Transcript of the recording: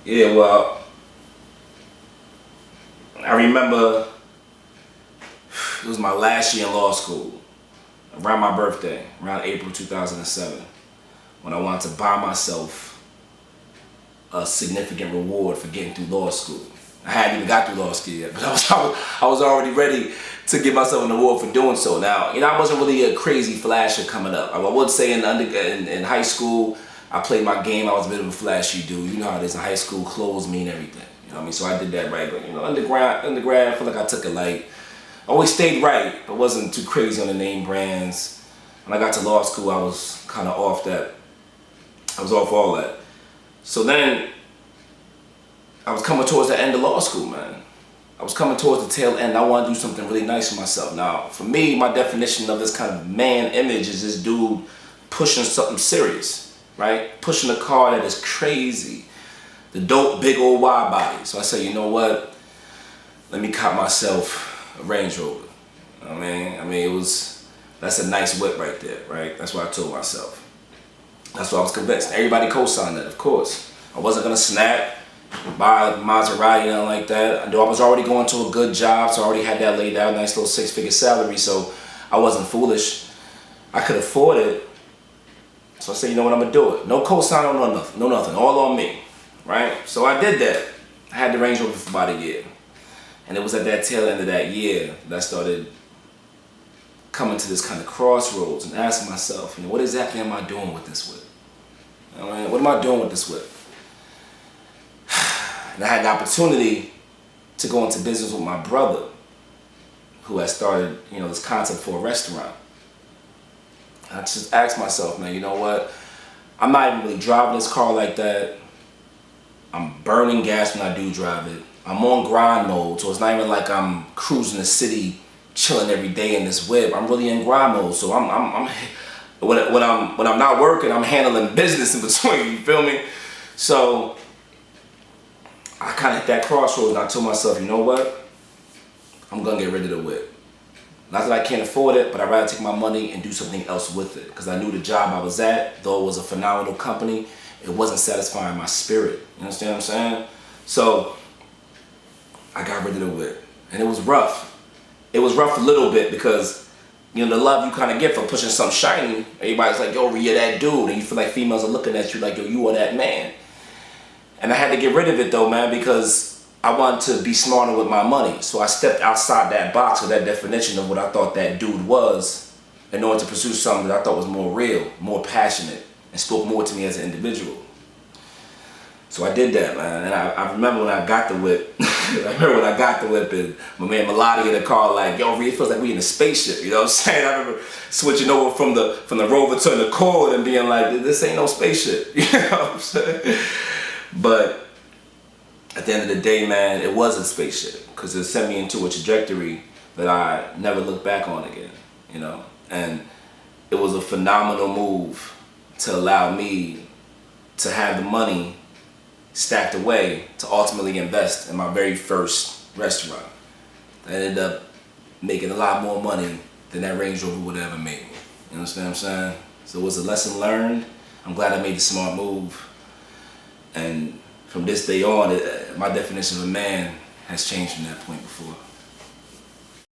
Yeah, well, I remember it was my last year in law school, around my birthday, around April 2007, when I wanted to buy myself a significant reward for getting through law school. I hadn't even got through law school yet, but I was already ready to give myself an award for doing so. Now, I wasn't really a crazy flasher coming up. I would say in high school, I played my game. I was a bit of a flashy dude. You know how it is in high school, clothes mean everything. You know what I mean? So I did that right. But, undergrad, I feel like I took it light. I always stayed right, but wasn't too crazy on the name brands. When I got to law school, I was kind of off that. I was off all that. So then, I was coming towards the end of law school, man. I was coming towards the tail end. I want to do something really nice for myself. Now, for me, my definition of this kind of man image is this dude pushing something serious, right? Pushing a car that is crazy. The dope, big old wide body. So I said, you know what? Let me cop myself a Range Rover. I mean, that's a nice whip right there, right? That's what I told myself. That's what I was convinced. Everybody co-signed that, of course. I wasn't gonna snap, buy a Maserati, nothing like that. I knew I was already going to a good job, so I already had that laid out, nice little 6-figure salary, so I wasn't foolish. I could afford it. So I said, you know what, I'm gonna do it. No co-sign, no nothing, all on me, right? So I did that. I had the Range Rover for about a year. And it was at that tail end of that year that I started coming to this kind of crossroads and asking myself, what exactly am I doing with this whip? What am I doing with this whip? And I had the opportunity to go into business with my brother, who had started, this concept for a restaurant. And I just asked myself, man, you know what? I'm not even really driving this car like that. I'm burning gas when I do drive it. I'm on grind mode, so it's not even like I'm cruising the city, chilling every day in this whip. I'm really in grind mode, so when I'm not working, I'm handling business in between. You feel me? So I kind of hit that crossroads, and I told myself, you know what? I'm gonna get rid of the whip. Not that I can't afford it, but I'd rather take my money and do something else with it. Because I knew the job I was at, though it was a phenomenal company, it wasn't satisfying my spirit. You understand what I'm saying? So I got rid of the whip, and it was rough. It was rough a little bit because, the love you kind of get for pushing something shiny. Everybody's like, yo, you're that dude. And you feel like females are looking at you like, yo, you are that man. And I had to get rid of it though, man, because I wanted to be smarter with my money. So I stepped outside that box or that definition of what I thought that dude was in order to pursue something that I thought was more real, more passionate, and spoke more to me as an individual. So I did that, man. And I remember when I got the whip. And my man Melody in the car like, yo, it feels like we in a spaceship, you know what I'm saying? I remember switching over from the Rover to the Accord and being like, this ain't no spaceship, you know what I'm saying? But at the end of the day, man, it was a spaceship because it sent me into a trajectory that I never looked back on again, And it was a phenomenal move to allow me to have the money stacked away to ultimately invest in my very first restaurant. I ended up making a lot more money than that Range Rover would have ever made me. You understand what I'm saying? So it was a lesson learned. I'm glad I made the smart move. And from this day on, my definition of a man has changed from that point before.